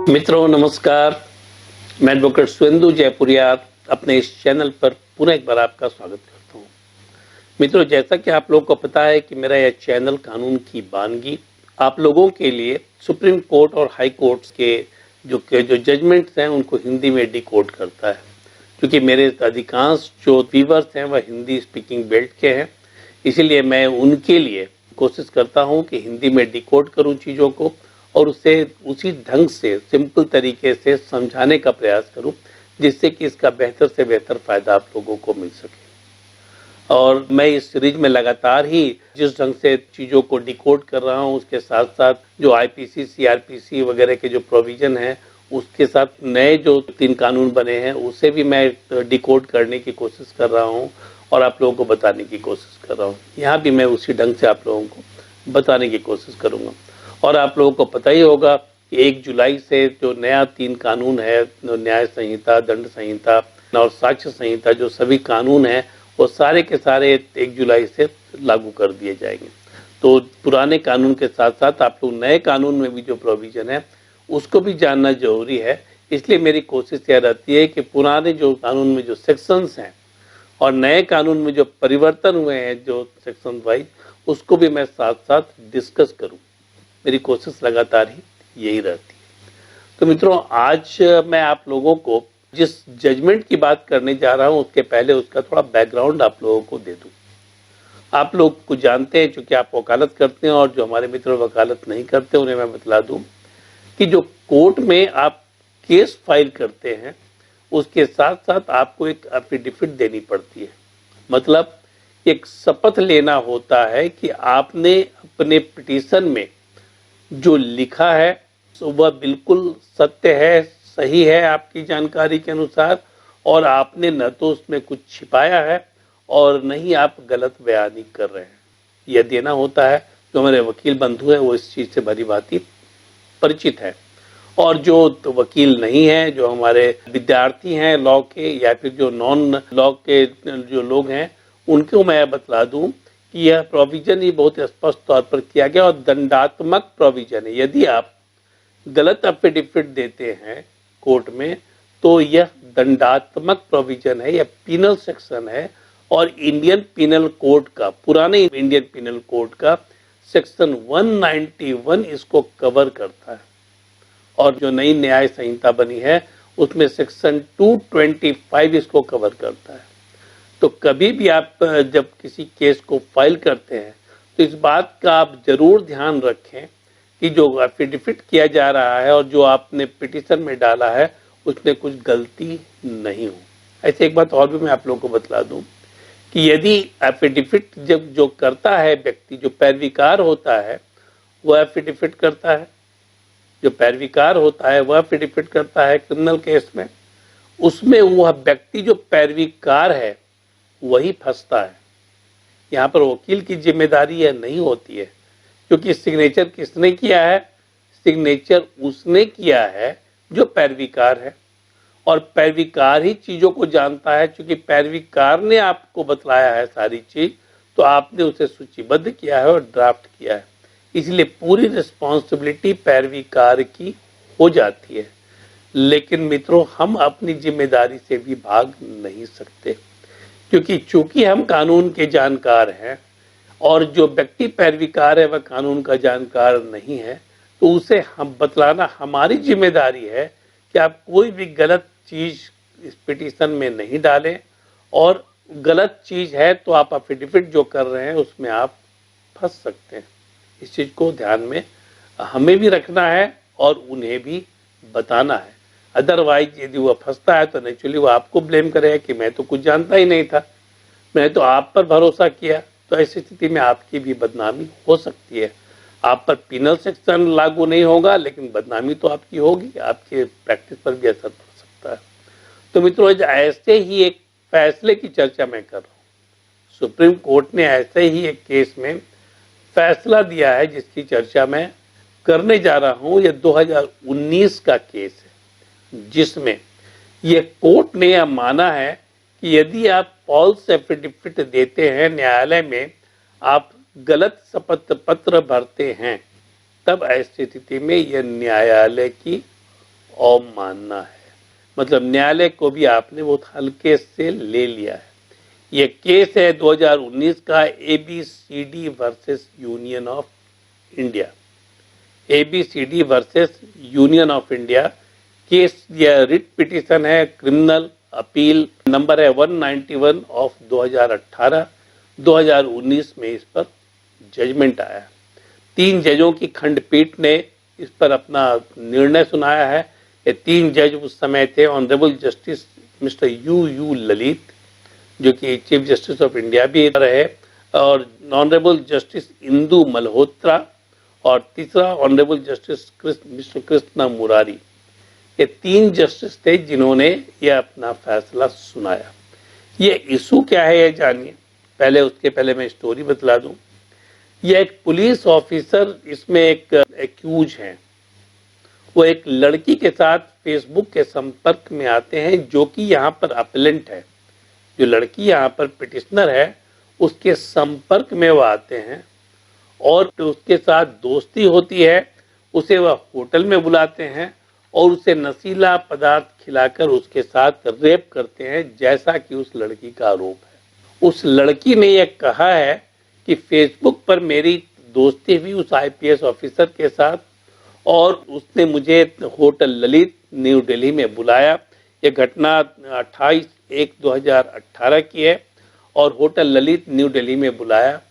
मित्रों नमस्कार। मैं एडवोकेट सुरेंदु जयपुरिया अपने इस चैनल पर पुनः एक बार आपका स्वागत करता हूं। मित्रों, जैसा कि आप लोगों को पता है कि मेरा यह चैनल कानून की वानगी आप लोगों के लिए सुप्रीम कोर्ट और हाई कोर्ट के जो जजमेंट्स हैं उनको हिंदी में डिकोड करता है। क्योंकि मेरे अधिकांश जो व्यूअर्स हैं वह हिंदी स्पीकिंग बेल्ट के हैं, इसीलिए मैं उनके लिए कोशिश करता हूं कि हिंदी में डिकोड करूं चीज़ों को और उसे उसी ढंग से सिंपल तरीके से समझाने का प्रयास करूं, जिससे कि इसका बेहतर से बेहतर फायदा आप लोगों को मिल सके। और मैं इस सीरीज में लगातार ही जिस ढंग से चीज़ों को डिकोड कर रहा हूं, उसके साथ साथ जो आईपीसी सीआरपीसी वगैरह के जो प्रोविजन है, उसके साथ नए जो 3 कानून बने हैं उसे भी मैं डिकोड करने की कोशिश कर रहा हूं और आप लोगों को बताने की कोशिश कर रहा हूं। यहाँ भी मैं उसी ढंग से आप लोगों को बताने की कोशिश करूँगा। और आप लोगों को पता ही होगा कि 1 जुलाई से जो नया 3 कानून है, न्याय संहिता, दंड संहिता और साक्ष्य संहिता, जो सभी कानून हैं वो सारे के सारे 1 जुलाई से लागू कर दिए जाएंगे। तो पुराने कानून के साथ साथ आप लोग नए कानून में भी जो प्रोविजन है उसको भी जानना जरूरी है। इसलिए मेरी कोशिश यह रहती है कि पुराने जो कानून में जो सेक्शंस हैं और नए कानून में जो परिवर्तन हुए हैं जो सेक्शन वाइज, उसको भी मैं साथ साथ डिस्कस करूं। मेरी कोशिश लगातार ही यही रहती है। तो मित्रों, आज मैं आप लोगों को जिस जजमेंट की बात करने जा रहा हूं उसके पहले उसका थोड़ा बैकग्राउंड आप लोगों को दे दूं। आप लोग कुछ जानते हैं, चूंकि आप वकालत करते हैं, और जो हमारे मित्र वकालत नहीं करते उन्हें मैं बतला दूं कि जो कोर्ट में आप केस फाइल करते हैं उसके साथ साथ आपको एक एफिडेविट देनी पड़ती है। मतलब एक शपथ लेना होता है कि आपने अपने पिटीशन में जो लिखा है वह बिल्कुल सत्य है, सही है आपकी जानकारी के अनुसार, और आपने न तो उसमें कुछ छिपाया है और न ही आप गलत बयानी कर रहे हैं। यह देना होता है। जो हमारे वकील बंधु हैं वो इस चीज़ से भली भांति परिचित है, और जो तो वकील नहीं है, जो हमारे विद्यार्थी हैं लॉ के या फिर जो नॉन लॉ के जो लोग हैं, उनको मैं बतला दूं कि यह प्रोविजन ही बहुत स्पष्ट तौर पर किया गया और दंडात्मक प्रोविजन है। यदि आप गलत एफिडेविट देते हैं कोर्ट में तो यह दंडात्मक प्रोविजन है, यह पीनल सेक्शन है, और इंडियन पीनल कोड का, पुराने इंडियन पीनल कोड का सेक्शन 191 इसको कवर करता है। और जो नई न्याय संहिता बनी है उसमें सेक्शन 225 इसको कवर करता है। तो कभी भी आप जब किसी केस को फाइल करते हैं तो इस बात का आप जरूर ध्यान रखें कि जो एफिडेविट किया जा रहा है और जो आपने पिटीशन में डाला है उसमें कुछ गलती नहीं हो। ऐसे एक बात और भी मैं आप लोगों को बतला दूं कि यदि एफिडेविट जब जो करता है व्यक्ति, जो पैरवीकार होता है वह एफिडेविट करता है, जो पैरवीकार होता है वह एफिडेविट करता है क्रिमिनल केस में, उसमें वह व्यक्ति जो पैरवीकार है वही फंसता है। यहाँ पर वकील की जिम्मेदारी यह नहीं होती है, क्योंकि सिग्नेचर किसने किया है? सिग्नेचर उसने किया है जो पैरवीकार है, और पैरवीकार ही चीज़ों को जानता है। क्योंकि पैरवीकार ने आपको बतलाया है सारी चीज़, तो आपने उसे सूचीबद्ध किया है और ड्राफ्ट किया है, इसलिए पूरी रिस्पॉन्सिबिलिटी पैरवीकार की हो जाती है। लेकिन मित्रों, हम अपनी जिम्मेदारी से भी भाग नहीं सकते, क्योंकि चूंकि हम कानून के जानकार हैं और जो व्यक्ति पैरवीकार है वह कानून का जानकार नहीं है, तो उसे हम बतलाना हमारी जिम्मेदारी है कि आप कोई भी गलत चीज़ इस पिटीशन में नहीं डालें, और गलत चीज़ है तो आप एफिडेविट जो कर रहे हैं उसमें आप फंस सकते हैं। इस चीज़ को ध्यान में हमें भी रखना है और उन्हें भी बताना है। अदरवाइज यदि वह फंसता है तो नेचुरली वो आपको ब्लेम करेगा कि मैं तो कुछ जानता ही नहीं था, मैं तो आप पर भरोसा किया। तो ऐसी स्थिति में आपकी भी बदनामी हो सकती है। आप पर पिनल सेक्शन लागू नहीं होगा, लेकिन बदनामी तो आपकी होगी, आपके प्रैक्टिस पर भी असर पड़ सकता है। तो मित्रों, ऐसे ही एक फैसले की चर्चा मैं कर रहा हूँ। सुप्रीम कोर्ट ने ऐसे ही एक केस में फैसला दिया है जिसकी चर्चा मैं करने जा रहा हूँ। यह 2019 का केस है, जिसमें यह कोर्ट ने यह माना है कि यदि आप फॉल्स एफिडेविट देते हैं न्यायालय में, आप गलत शपथ पत्र भरते हैं, तब ऐसी स्थिति में यह न्यायालय की अवमानना है। मतलब न्यायालय को भी आपने बहुत हल्के से ले लिया है। ये केस है 2019 का, ABCD versus union of India. ABCD versus union of India case, यह रिट पिटीशन है, क्रिमिनल अपील नंबर है 191 ऑफ 2018। 2019 में इस पर जजमेंट आया। 3 जजों की खंडपीठ ने इस पर अपना निर्णय सुनाया है। ये 3 जज उस समय थे honourable justice mister you Lalit, जो कि चीफ जस्टिस ऑफ इंडिया भी रहे, और ऑनरेबल जस्टिस इंदु मल्होत्रा, और तीसरा honourable justice mister Krishna Murari. ये 3 जस्टिस थे जिन्होंने ये अपना फैसला सुनाया। ये इशू क्या है ये जानिए। उसके पहले मैं स्टोरी बतला दूं। ये एक पुलिस ऑफिसर इसमें एक एक्यूज हैं। वो एक लड़की के साथ फेसबुक के संपर्क में आते हैं, जो कि यहाँ पर अपेलेंट है। जो लड़की यहाँ पर पिटिशनर है, उसके संपर्क में वो आते हैं और उसके साथ दोस्ती होती है। उसे वह होटल में बुलाते हैं और उसे नशीला पदार्थ खिलाकर उसके साथ रेप करते हैं, जैसा कि उस लड़की का आरोप है। उस लड़की ने यह कहा है कि फेसबुक पर मेरी दोस्ती हुई उस IPS ऑफिसर के साथ और उसने मुझे होटल ललित न्यू दिल्ली में बुलाया। यह घटना 28/1/2018 की है और होटल ललित न्यू दिल्ली में बुलाया।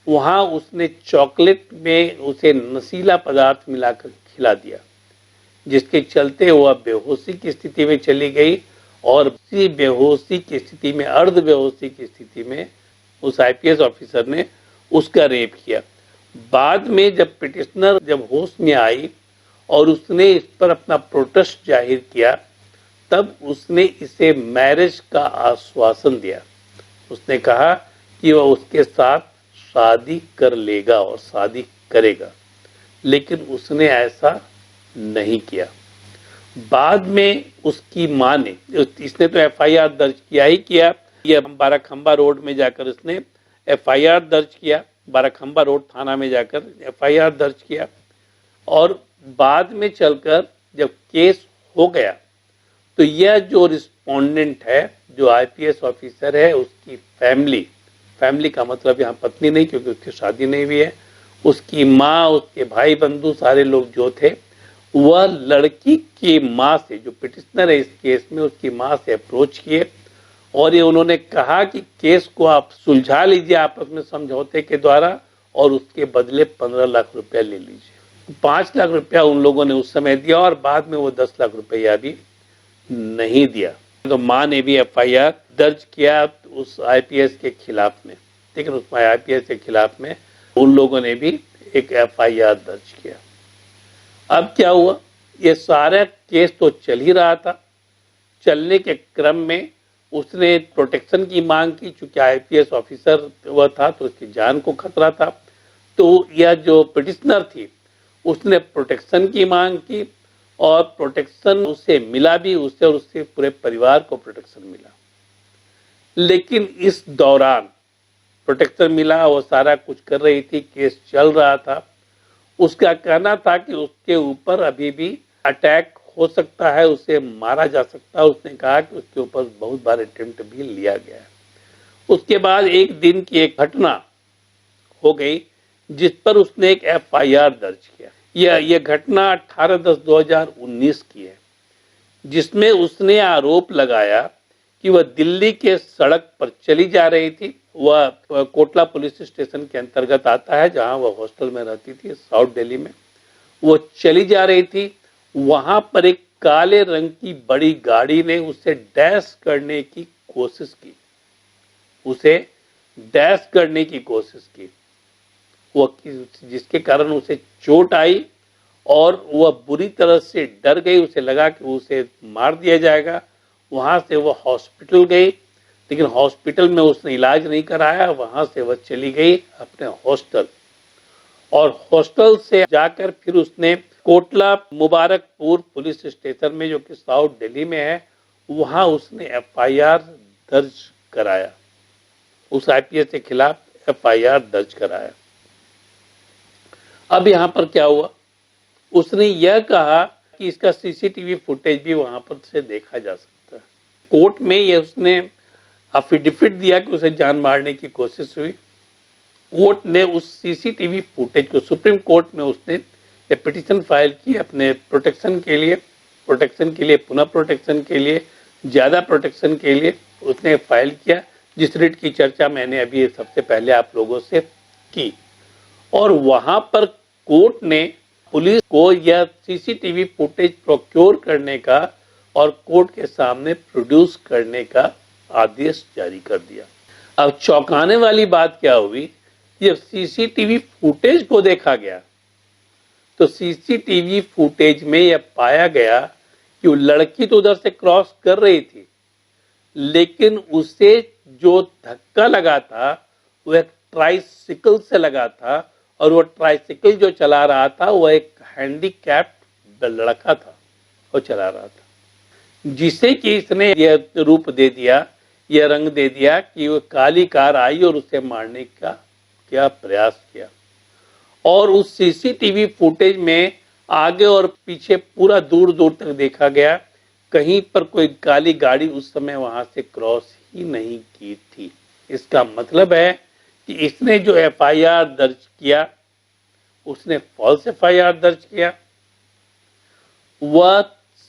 वहाँ उसने चॉकलेट में उसे नशीला पदार्थ मिलाकर खिला दिया, जिसके चलते वह बेहोशी की स्थिति में चली गई और इसी बेहोशी की स्थिति में, अर्ध बेहोशी की स्थिति में उस IPS ऑफिसर ने उसका रेप किया। बाद में जब पिटिशनर होश में आई और उसने इस पर अपना प्रोटेस्ट जाहिर किया, तब उसने इसे मैरिज का आश्वासन दिया। उसने कहा कि वह उसके साथ शादी कर लेगा और शादी करेगा, लेकिन उसने ऐसा नहीं किया। बाद में उसकी मां ने, इसने तो FIR दर्ज किया ही किया। यह बाराखंबा रोड में जाकर इसने FIR दर्ज किया, बाराखंबा रोड थाना में जाकर FIR दर्ज किया। और बाद में चलकर जब केस हो गया तो यह जो रिस्पोंडेंट है, जो IPS ऑफिसर है, उसकी फैमिली का मतलब यहाँ पत्नी नहीं, क्योंकि उसकी शादी नहीं हुई है, उसकी माँ, उसके भाई बंधु, सारे लोग जो थे, वह लड़की की माँ से, जो पिटिशनर है इस केस में, उसकी माँ से अप्रोच किए और ये उन्होंने कहा कि केस को आप सुलझा लीजिए आपस में समझौते के द्वारा और उसके बदले 15 लाख रुपया ले लीजिए। 5 लाख रुपया उन लोगों ने उस समय दिया और बाद में वो 10 लाख रुपया भी नहीं दिया। तो माँ ने भी FIR दर्ज किया उस IPS के खिलाफ में, लेकिन उस IPS के खिलाफ में उन लोगों ने भी एक FIR दर्ज किया। अब क्या हुआ, ये सारा केस तो चल ही रहा था। चलने के क्रम में उसने प्रोटेक्शन की मांग की, चूंकि IPS ऑफिसर वह था तो उसकी जान को खतरा था। तो यह जो पिटिशनर थी उसने प्रोटेक्शन की मांग की और प्रोटेक्शन उसे मिला भी, उससे और उसके पूरे परिवार को प्रोटेक्शन मिला। लेकिन इस दौरान प्रोटेक्शन मिला, वो सारा कुछ कर रही थी, केस चल रहा था। उसका कहना था कि उसके ऊपर अभी भी अटैक हो सकता है, उसे मारा जा सकता है। उसने कहा कि उसके ऊपर बहुत बार अटेम्प्ट भी लिया गया है। उसके बाद एक दिन की एक घटना हो गई जिस पर उसने एक FIR दर्ज किया। यह घटना 18/10/2019 की है, जिसमें उसने आरोप लगाया कि वह दिल्ली के सड़क पर चली जा रही थी। वह कोटला पुलिस स्टेशन के अंतर्गत आता है, जहां वह हॉस्टल में रहती थी साउथ दिल्ली में। वो चली जा रही थी, वहां पर एक काले रंग की बड़ी गाड़ी ने उसे डैश करने की कोशिश की, जिसके कारण उसे चोट आई और वह बुरी तरह से डर गई। उसे लगा कि उसे मार दिया जाएगा। वहां से वह हॉस्पिटल गई, लेकिन हॉस्पिटल में उसने इलाज नहीं कराया। वहां से वह चली गई अपने हॉस्टल, और हॉस्टल से जाकर फिर उसने कोटला मुबारकपुर पुलिस स्टेशन में, जो कि साउथ दिल्ली में है, वहां उसने FIR दर्ज कराया। उस IPS के खिलाफ FIR दर्ज कराया। अब यहाँ पर क्या हुआ, उसने यह कहा कि इसका सीसीटीवी फुटेज भी वहां पर से देखा जा सकता है। कोर्ट में ये उसने अफिडेविट दिया कि उसे जान मारने की कोशिश हुई। कोर्ट ने उस सीसीटीवी फुटेज को, सुप्रीम कोर्ट में उसने ये पिटीशन फाइल की अपने प्रोटेक्शन के लिए, पुनः प्रोटेक्शन के लिए, ज्यादा प्रोटेक्शन के लिए उसने फाइल किया, जिस रिट की चर्चा मैंने अभी सबसे पहले आप लोगों से की। और वहां पर कोर्ट ने पुलिस को यह सीसीटीवी फुटेज प्रोक्योर करने का और कोर्ट के सामने प्रोड्यूस करने का आदेश जारी कर दिया। अब चौंकाने वाली बात क्या हुई, जब सीसीटीवी फुटेज को देखा गया तो सीसीटीवी फुटेज में यह पाया गया कि वो लड़की तो उधर से क्रॉस कर रही थी, लेकिन उसे जो धक्का लगा था वो एक ट्राइसिकल से लगा था, और वो ट्राइसिकल जो चला रहा था वो एक हैंडीकैप्ड लड़का था, वो चला रहा था, जिसे कि इसने यह रूप दे दिया, यह रंग दे दिया कि वो काली कार आई और उसे मारने का क्या प्रयास किया। और उस सीसीटीवी फुटेज में आगे और पीछे पूरा दूर दूर तक देखा गया, कहीं पर कोई काली गाड़ी उस समय वहां से क्रॉस ही नहीं की थी। इसका मतलब है कि इसने जो एफआईआर दर्ज किया, उसने फॉल्स एफआईआर दर्ज किया। वह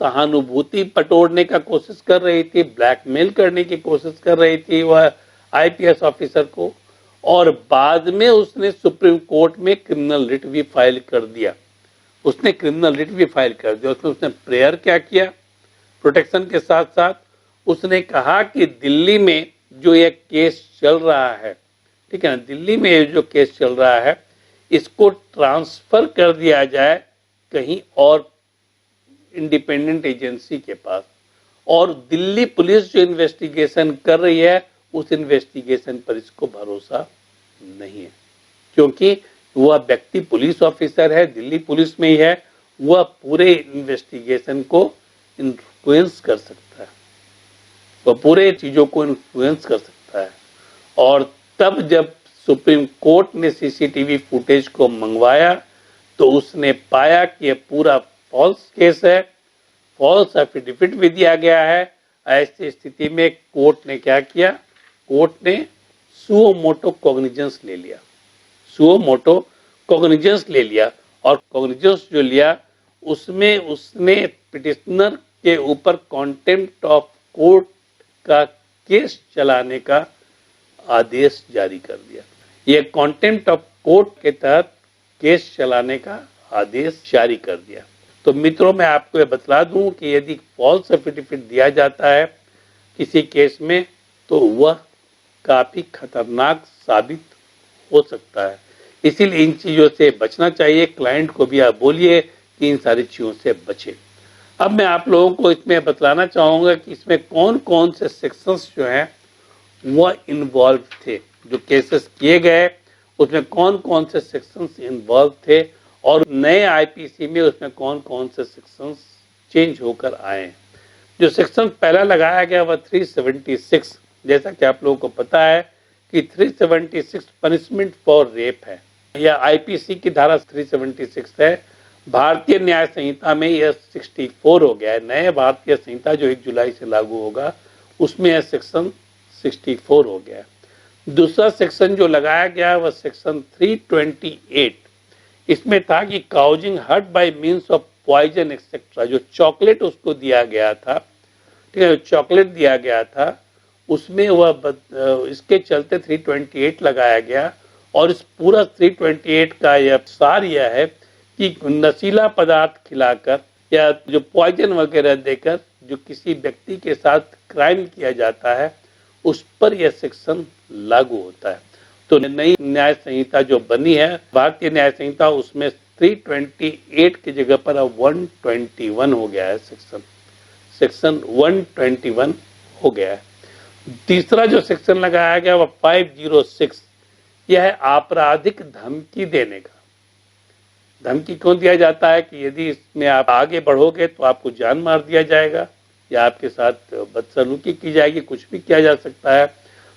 सहानुभूति पटोरने का कोशिश कर रही थी, ब्लैकमेल करने की कोशिश कर रही थी वह आईपीएस ऑफिसर को, और बाद में उसने सुप्रीम कोर्ट में क्रिमिनल रिट भी फाइल कर दिया। उसने उसने प्रेयर क्या किया, प्रोटेक्शन के साथ साथ उसने कहा कि दिल्ली में जो ये केस चल रहा है, ठीक है ना, दिल्ली में जो केस चल रहा है इसको ट्रांसफर कर दिया जाए कहीं और इंडिपेंडेंट एजेंसी के पास, और दिल्ली पुलिस जो इन्वेस्टिगेशन कर रही है उस इन्वेस्टिगेशन पर इसको भरोसा नहीं है, क्योंकि वह व्यक्ति पुलिस ऑफिसर है, दिल्ली पुलिस में ही है, वह पूरे इन्वेस्टिगेशन को इन्फ्लुएंस कर सकता है, वह पूरे चीजों को इन्फ्लुएंस कर सकता है। और तब जब सुप्रीम कोर्ट ने सीसीटीवी फुटेज को मंगवाया तो उसने पाया कि यह पूरा फॉल्स केस है, फॉल्स एफिडेविट भी दिया गया है। ऐसी स्थिति में कोर्ट ने क्या किया, कोर्ट ने सुओ मोटो कॉग्निजेंस ले लिया, और कॉग्निजेंस जो लिया उसमें उसने पिटिशनर के ऊपर कॉन्टेम्प्ट ऑफ कोर्ट का केस चलाने का आदेश जारी कर दिया। यह कॉन्टेम्प्ट ऑफ कोर्ट के तहत केस चलाने का आदेश जारी कर दिया। तो मित्रों, मैं आपको यह बतला दूं कि यदि फॉल्स एफिडेविट दिया जाता है किसी केस में तो वह काफी खतरनाक साबित हो सकता है, इसीलिए इन चीजों से बचना चाहिए। क्लाइंट को भी आप बोलिए कि इन सारी चीजों से बचे। अब मैं आप लोगों को इसमें बतलाना चाहूंगा कि इसमें कौन कौन से सेक्शंस जो हैं वह इन्वॉल्व थे, जो केसेस किए गए उसमें कौन कौन से सेक्शंस इन्वॉल्व थे, और नए आईपीसी में उसमें कौन कौन से सेक्शंस चेंज होकर आए। जो सेक्शन पहला लगाया गया वह 376, जैसा कि आप लोगों को पता है कि 376 पनिशमेंट फॉर रेप है, यह आईपीसी की धारा 376 है। भारतीय न्याय संहिता में यह 64 हो गया है, नए भारतीय संहिता जो 1 जुलाई से लागू होगा उसमें यह सेक्शन 64 हो गया है। दूसरा सेक्शन जो लगाया गया वह सेक्शन 328, इसमें था कि causing hurt by means of poison etcetera, जो चॉकलेट उसको दिया गया था, ठीक है, चॉकलेट दिया गया था, उसमें वह इसके चलते 328 लगाया गया। और इस पूरा 328 का यह सार यह है कि नशीला पदार्थ खिलाकर या जो पॉइजन वगैरह देकर जो किसी व्यक्ति के साथ क्राइम किया जाता है उस पर यह सेक्शन लागू होता है। तो नई न्याय संहिता जो बनी है भारतीय न्याय संहिता, उसमें 328 की जगह पर अब 121 हो गया है, सेक्शन 121 हो गया है। तीसरा जो सेक्शन लगाया गया वह 506, यह है आपराधिक धमकी देने का। धमकी क्यों दिया जाता है कि यदि इसमें आप आगे बढ़ोगे तो आपको जान मार दिया जाएगा या आपके साथ बदसलूकी की जाएगी, कुछ भी किया जा सकता है।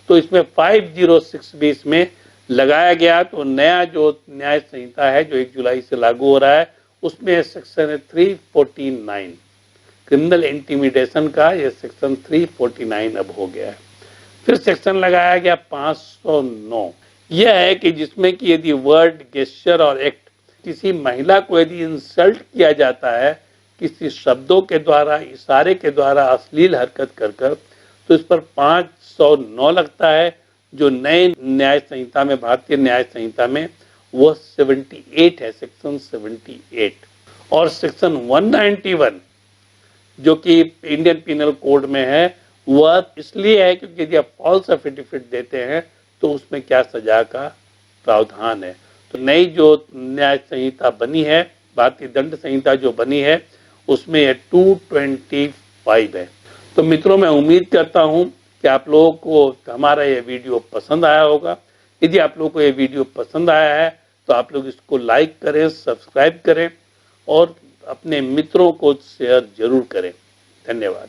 तो इसमें 506 भी इसमें लगाया गया। तो नया जो न्याय संहिता है जो 1 जुलाई से लागू हो रहा है उसमें सेक्शन है 349 क्रिमिनल इंटिमिडेशन का, ये सेक्शन 349 अब हो गया है। फिर सेक्शन लगाया गया 509, यह है कि जिसमें कि यदि वर्ड, गेस्चर और एक्ट, किसी महिला को यदि इंसल्ट किया जाता है किसी शब्दों के द्वारा, इशारे के द्वारा, अश्लील हरकत कर कर, तो इस पर 509 लगता है, जो नए न्याय संहिता में, भारतीय न्याय संहिता में वह 78 है, सेक्शन 78। और सेक्शन 191 जो कि इंडियन पिनल कोड में है, वह इसलिए है क्योंकि यदि आप फॉल्स एफिडेविट देते हैं तो उसमें क्या सजा का प्रावधान है। तो नई जो न्याय संहिता बनी है, भारतीय दंड संहिता जो बनी है, उसमें यह 225 है। तो मित्रों, मैं उम्मीद करता हूं कि आप लोगों को हमारा यह वीडियो पसंद आया होगा। यदि आप लोगों को यह वीडियो पसंद आया है तो आप लोग इसको लाइक करें, सब्सक्राइब करें और अपने मित्रों को शेयर जरूर करें। धन्यवाद।